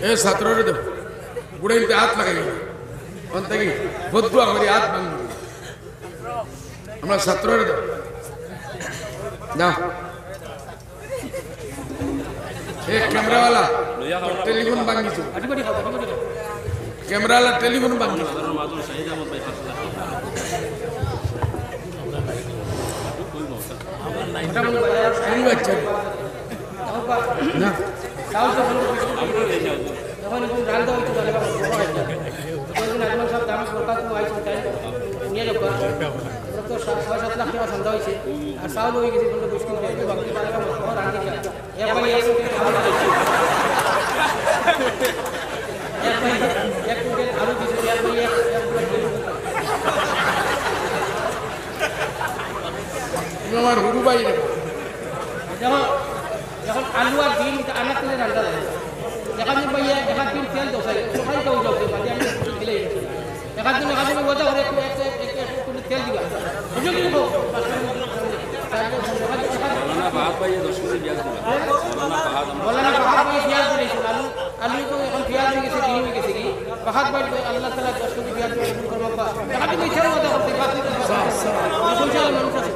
এ ছাত্ররে দেব গুড়াইতে হাত লাগাই অন্ত কি বদুয়া করে হাত ভাঙি আমরা ছাত্ররে দেব না এ ক্যামেরাওয়ালা টেলিফোন ভাঙিছো ক্যামেরাওয়ালা টেলিফোন ভাঙিছো না যখন রান্না হইতো তাহলে আগমন সব দাম সরকার তো আইছে তাই নিয়ে লোক তো 7 লাখ টাকা সন্ধ্যা হইছে আর চাউল হয়ে গেছে বলতে মুশকিল হয়ে গেছে বাকি টাকা মত রান্না দিয়া একবার এসে এক কুইন্টাল আলু দিছে একবার আমার হুরু ভাই যখন আলু আর ডিম আনা তুলে রান্না দেয় এখানে ভাইয়া এখান দিন তেল দোষাই সবাই কেউ যাচ্ছে বাড়ি আমি দিলে এখান দিন মজা করে একটু তেল দিবা বুঝলি কি বলানা বাহাত ভাই পেঁয়াজ দিয়েছে আলু তো এখন পেঁয়াজ হয়ে গেছে ডিম হয়ে গেছে কি বাহাত ভাই আল্লাহ তালা 10 কেজি পেঁয়াজ করবো এখান থেকে ইচ্ছার মজা করতে পয়সালা মানুষ আছে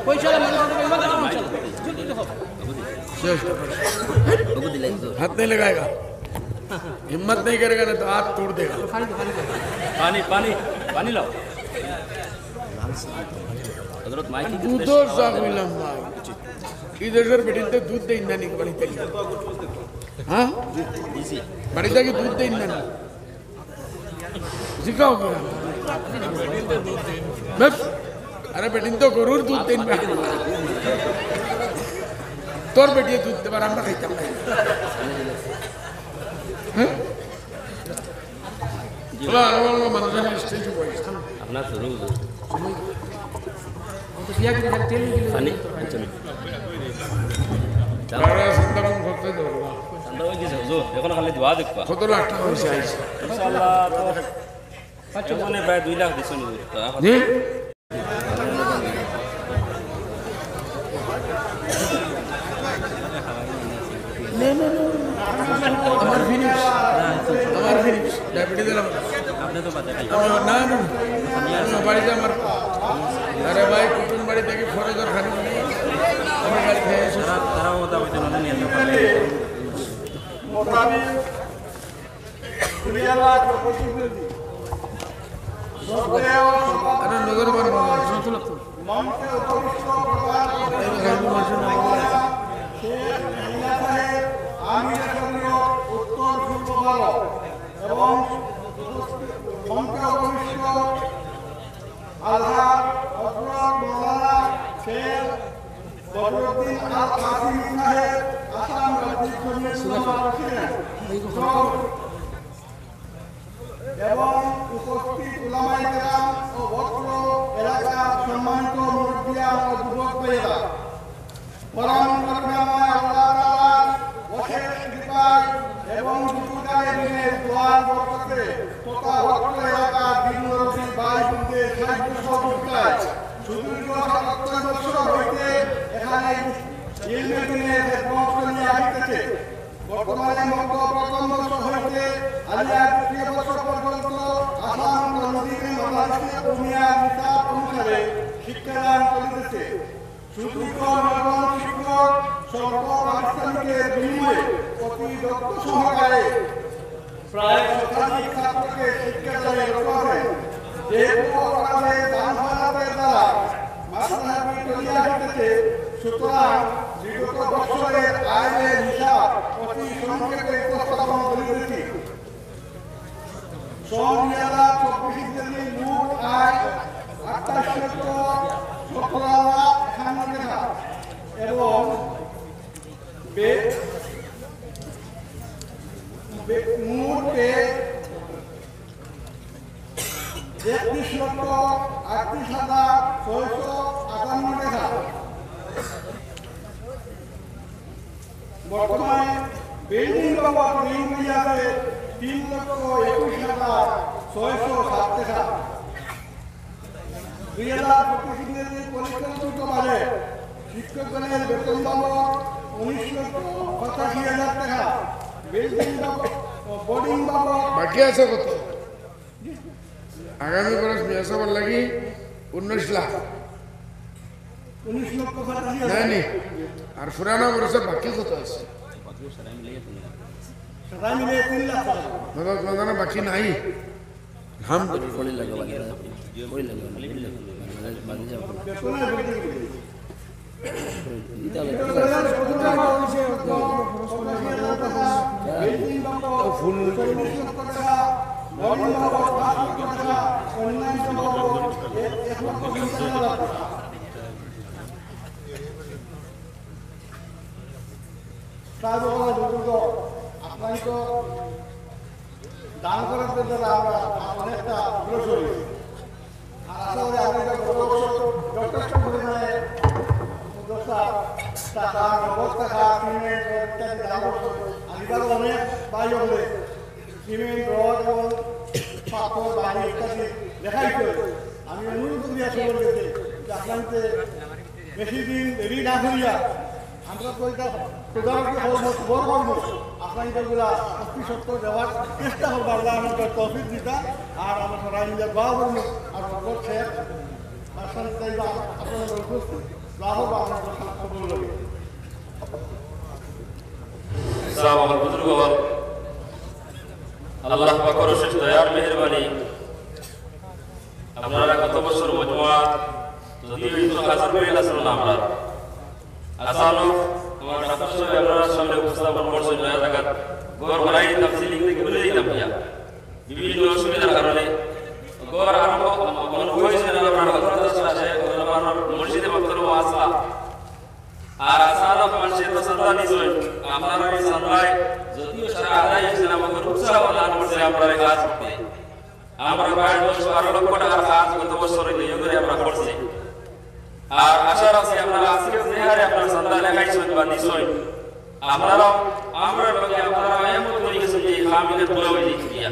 পয়সালা মানুষ हाथ नहीं लगाएगा हिम्मत नहीं करेगा ना तो हाथ तोड़ देगा पानी पानी पानी लाओ दूध इधर सर बेटे दूध दे इंदा नहीं बड़ी तेरी हाँ बड़ी जाके दूध दे इंदा नहीं सिखाओ क्या बस अरे बेटे तो गरुर दूध दे इंदा তোর বেটিয়ে দুধ দেবার আমরা খাইতাম না মানুষের স্টেজ আপনার শুরু এখন খালি দোয়া দেখবা 17 লাখ টাকা হয়েছে আইসে প্রায় 2 লাখ দিচ্ছেন আমার ফিনিশ ডায়াবেটিস দিলাম আপনি তো না বাড়িতে আমার আরে ভাই কুটুম বাড়ি থেকে ফরেজর খানি আমার গাড়ি খেয়ে এসে তারাও মোটামুটি নিয়ে নগর উত্তর পূর্ব ভারত এবং আজহার হযরত মাওলানা শেখ বদরুদ্দিন আল কাসিমি সাহেব আসাম রাজ্যের ছিলেন এবং উপস্থিত উলামায়ে কেরাম ও বক্র এলাকার সম্মানিত মুরব্বিয়ান ও যুবক ভাইয়েরা পরম করুণাময় আল্লাহ তাআলার অশেষ কৃপায় এবং যুবকালের দিনের দোয়ার বরকতে তথা বক্র এলাকার দিনরবি ভাই বোনদের সাহায্য সহযোগিতায় সুদীর্ঘ ৭৭ বছর হইতে এখানে ইলমে দিনের খেদমত নিয়ে আসতেছে। বর্তমানে মধ্য প্রথম বছর হইতে আলিয়া ২ বছর পর্যন্ত আসাম নদীর মাদ্রাসা কৌমিয়া নিসাব অনুসারে শিক্ষাদান চলিতেছে। সুদীর্ঘ নবম শিক্ষক সর্ব পারিশ্রমিকের বিনিময়ে অতি দক্ষ সহকারে প্রায় শতাধিক ছাত্রকে শিক্ষাদানে রত করেন। যেহেতু অপরাধে দান হারাতের দ্বারা মাদ্রাসাটি চলিয়া আসতেছে, সুতরাং বিগত বছরের আয়ের হিসাব অতি সংক্ষেপে উপস্থাপন করিতেছি। সন ২০২৪ মোট আয় ২৮,১৭,৫১ টাকা এবং মোট ব্যয় ৩১,৩৮,৬৫৮ টাকা। বর্তমানে বিল্ডিং বাবদ ঋণ আছে ৩,২১,৬০৭ টাকা। ২০২৫ পরিকল্পিত বাজেট শিক্ষকগণের বেতন বাবদ ১৯,৮৫,০০০ টাকা। বিল্ডিং বাবদ ও বোর্ডিং বাবদ বাকি আছে কত আগামী বরস মেয়া সবার লাগি 19 লাখ 19 লক্ষ টাকা নাই নি আর পুরানো বরসের বাকি কত আছে সবাই মিলে 3 লাখ টাকা মানে বাকি নাই বেতনের ফুল আপনার তো দান করার দ্বারা আমরা অনেকটা অগ্রসর হয়েছি আর আশা করি আপনাদের গত বছর যথেষ্ট পরিমাণে টাকা নগদ টাকা সিমেন্ট ইত্যাদি দান করছে আগেকারও অনেক বাড়ি হলে সিমেন্ট রড এবং পাথর বাড়ি ইত্যাদি দেখাইছে আমি অনুরোধ করি আসলে যে আপনাদের বেশি দিন দেরি না করিয়া আমরা তো এটা তদারকি বড় করব আপনাদেরগুলা অতি সত্য দেওয়ার চেষ্টা করবো আল্লাহ আমাদের তৌফিক দিতা আর আমরা সবাই মিলে দোয়া করবো আর সকল শেখ আসলে চাইবা আপনাদের উপস্থিত দোয়া করবো আপনাদের সকল লোক আমার বুজুর্গ আল্লাহ পাকের অশেষ দয়ার মেহেরবানি আপনারা গত বছর মজমুয়া যদিও একটু হাজার করে আসলো না আমরা আসানো আমার ডাক্তার সাহেব আপনারা সামনে উপস্থাপন করছেন নয়া জায়গা ঘর বানাই দিতাম সিলিং থেকে বলে দিতাম ভাইয়া বিভিন্ন অসুবিধার কারণে ঘর আরম্ভ মনে হয়েছে না আপনার হজরত আছে আমার মসজিদে মাত্র আসা আর আসানো মানুষের তো সন্ধ্যা নিশ্চয় আপনারা এই সন্ধ্যায় যদিও সারা আদায় হয়েছে আমাদের উৎসাহ দান করছে আপনারা কাজ করতে আমরা প্রায় 10-12 লক্ষ টাকার কাজ গত বছর এই করে আমরা করছি আর আশা রাখছি আপনারা আজকে যে হারে আপনার সন্ধ্যা লেখাইছেন বা নিশ্চয় আপনারা আমরা লোকে আপনারা এমন করে গেছেন যে খামিকে তুলে হয়ে গিয়া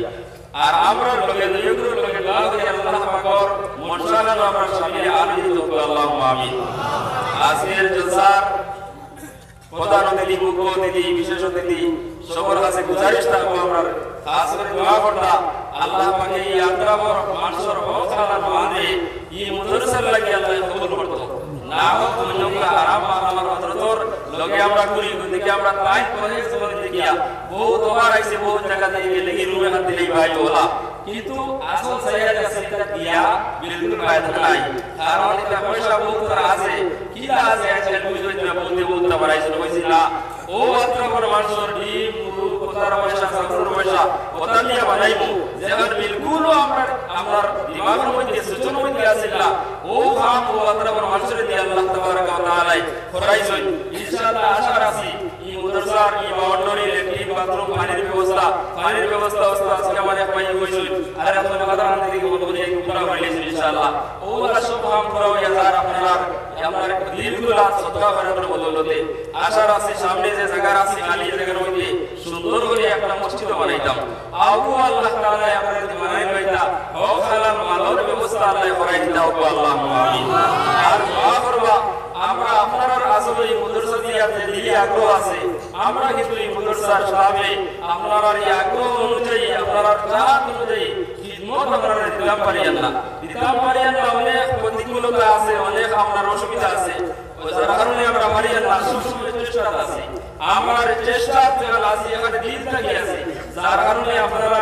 আর আমরা লোকে দুইগুলোর লোকে দোয়া করি আল্লাহ পাকের মনসাগান আমরা সামনে আলোচিত করি আল্লাহুম্মা আমিন আজকের জলসার প্রধান অতিথি মুখ্য অতিথি বিশেষ অতিথি সবার কাছে গুজারিশ থাকবো আমরা খাস করে দোয়া করতা আল্লাহ পাকে এই আগ্রাবর মানুষের হওয়ালা মানে এই মুদরসার লাগি আল্লাহ কবুল করতো না হোক অন্যগুলো আরাম আমার হযরতর লগে আমরা করি দেখি আমরা তাই করে জীবন দেখিয়া বহুত ওভার আইছে বহুত জায়গা থেকে লেগে রুমে হাত দিলেই ভাই ওলা কিন্তু আসল সাইয়াদা সিদ্ধা দিয়া বিলকুল ফায়দা নাই কারণ এটা পয়সা বহুত আছে কিলা আছে আজকাল বুঝতে না বলতে পারাইছে কইছিল ও আত্মকর মানুষের ডিম মুরু কোতার পয়সা সত্তর পয়সা ওটা নিয়ে বানাইবো যেমন বিলকুল আমার দিমাগের মধ্যে সূচনা মধ্যে আসিল ও কাম ও আত্মকর মানুষের দিয়ে আল্লাহ তাবারক ওয়া তাআলা করাইছে ইনশাআল্লাহ আশা রাখি এই মাদ্রাসার এই বাউন্ডারি লেট্রিন বাথরুম পানির ব্যবস্থা আজকে আমাদের পাই হইছে আর আপনারা কথা দিকে বলবো যে পুরা হইছে ইনশাআল্লাহ ও সব কাম করা হইয়া আর আপনারা আমার দিলগুলা সদকা করার বদলতে আশা রাখি সামনে যে জায়গা আছে খালি জায়গার মধ্যে সুন্দর করে একটা মসজিদ বানাইতাম আও আল্লাহ তাআলা আমাদের বানাই লইতা ও খালার মালের ব্যবস্থা আল্লাহ করাই দাও আল্লাহুম্মা আমিন আর দোয়া করবা আমরা আপনার আসলে এই মাদ্রাসা দিয়ে দিলে আগ্রহ আছে আমরা কিন্তু এই মাদ্রাসার সামনে আপনারা এই আগ্রহ অনুযায়ী আপনারা চাহিদা অনুযায়ী খিদমত আমরা দিতাম পারি না অনেক প্রতিকূলতা আছে অনেক আপনার অসুবিধা আছে যার কারণে আমরা পারি না সবসময় চেষ্টা আছে আমার চেষ্টা আছে এখানে দিন থেকে আছে যার কারণে আপনারা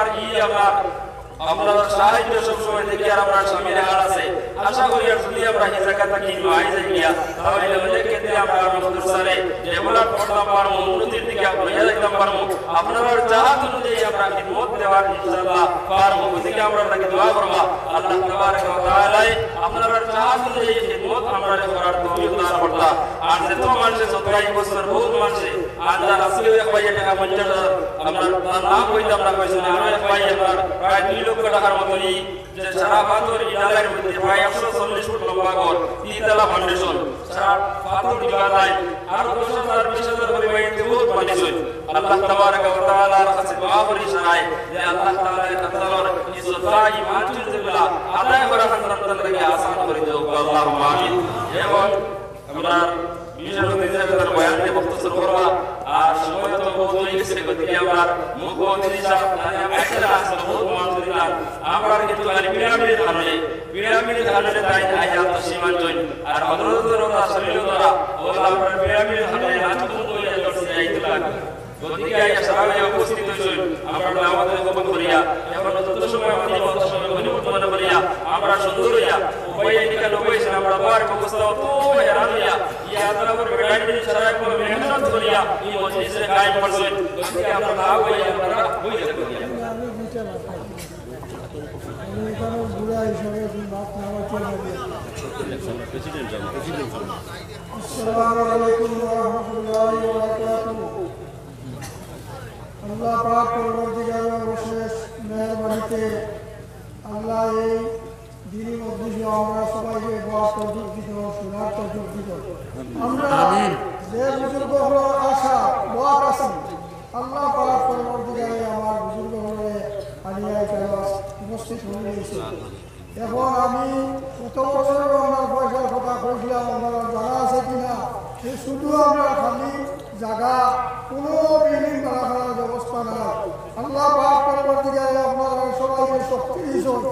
আপনারা সাহায্য সবসময় দেখি আর আমরা সামনে হার আছে আশা করি আর যদি আমরা এই জায়গাটা কিনবো আই যাইয়া তাহলে অনেক ক্ষেত্রে আমরা মাদ্রাসারে ডেভেলপ করতে পারবো উন্নতির দিকে আমরা যেতে পারবো আপনারা চাহাত অনুযায়ী আমরা খিদমত দেওয়ার ইনশাআল্লাহ পারবো ওদিকে আমরা আপনাকে দোয়া করব আল্লাহ তাবারক ওয়া তাআলা আপনারা চাহাত অনুযায়ী খিদমত আমরা করার তৌফিক দান করতা আর যত মানুষ সতরাই বছর বহুত মানুষ আল্লাহ রাসূল এক ভাই টাকা মঞ্জুর আমরা নাম কইতে আমরা কইছি না এক ভাই আমরা প্রায় 2 লক্ষ টাকার মতই যে সারা পাথর ইনালের মধ্যে প্রায় 140 ফুট লম্বা ঘর তিনতলা ফাউন্ডেশন সারা পাথর দিবা নাই আর 10,000 20,000 পরিমাণে বহুত বানিয়েছে আল্লাহ তাবারক ওয়া তাআলার কাছে দোয়া করি শরাই যে আল্লাহ তাআলার কাতার এই সতরাই মানুষের যেগুলা আদায় করা সন্তানদেরকে আসান করে দাও আল্লাহুম্মা আমিন এবং আমরা বিশেষ করে নিজেদের বয়ানে বক্তব্য করবা আর সময় তো বহুত হয়ে গেছে গতিকে আমরা মুখ্যমন্ত্রী সাহেব আমরা কিন্তু পিরামিড ধারণে তাই আয়াত সীমাঞ্চল আর অনুরোধ শরীর দ্বারা ওলা আমরা পিরামিড ধারণে নাচুন কইয়া করতে যাইতে লাগে গতিকে আয়া সবাই উপস্থিত হইছেন আমরা আমাদের কবুল করিয়া এখন তত সময় আমাদের কত সময় পরিবর্তন করিয়া আমরা সুন্দর হইয়া উপায় এদিকে লইছেন আমরা বার ব্যবস্থা তো হেরান হইয়া ইয়া দ্বারা বেড়াইতে সারা করে মেহনত করিয়া এই মজলিসে কায়েম করছেন গতিকে আমরা লাভ হইয়া আমরা হইয়া করিয়া আসসালামু আলাইকুম ওয়া রাহমাতুল্লাহি ওয়া বারাকাতুহু আল্লাহ পাক পরবর্তীকালের অশেষ মেহেরবানিতে আল্লাহ এই দিনী মজলিসে আমরা সবাইকে দোয়া তৌফিক দিত শোনার তৌফিক দিত আমরা যে বুজুর্গ হলো আশা দোয়া আছেন আল্লাহ পাক পরবর্তীকালে আমার বুজুর্গ হলে আলিয়ায় কালাস উপস্থিত হয়ে গেছে এখন আমি কত বছর আমার পয়সার কথা কইছিলাম আমার জানা আছে কিনা সে শুধু আমরা খালি জায়গা কোনো বিল্ডিং বানানোর ব্যবস্থা নাই আল্লাহ পাক পরবর্তীকালে আপনারা সবাইকে শক্তি দিয়েছেন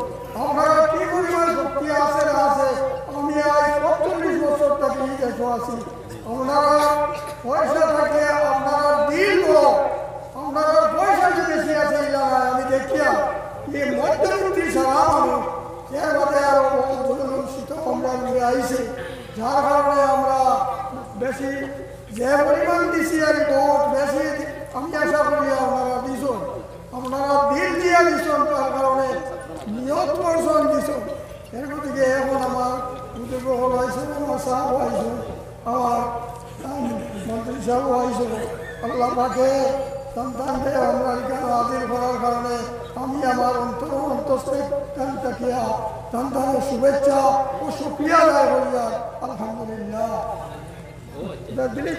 আপনারা কি পরিমাণ শক্তি আছে না আছে আমি আজ ৪৫ বছর থেকে দেখো আছি আপনারা পয়সা থাকে আপনারা দিল বড় আপনারা পয়সা যে বেশি আছে এলাকায় আমি দেখিয়া এই মধ্যবর্তী সারা মানুষ এর মধ্যে আরো শীত আমরা মিলে আইছে যার কারণে আমরা বেশি যে পরিমাণ দিছি আর বহুত বেশি আমি আশা করি আপনারা দিছেন আপনারা দিল দিয়া দিছেন তার কারণে নিয়ত করছেন দিছেন এর গতিকে এখন আমার বুজুর্গ হল আইছে আমার সাহেব আইছে আমার মন্ত্রী সাহেব আইছে আল্লাহ পাকে সন্তানকে আমরা এখানে হাজির করার কারণে আমি আমার অন্তঃস্থল তাকিয়া সন্তানের শুভেচ্ছা ও সুক্রিয়া আদায় করিয়া আলহামদুলিল্লাহ দিলি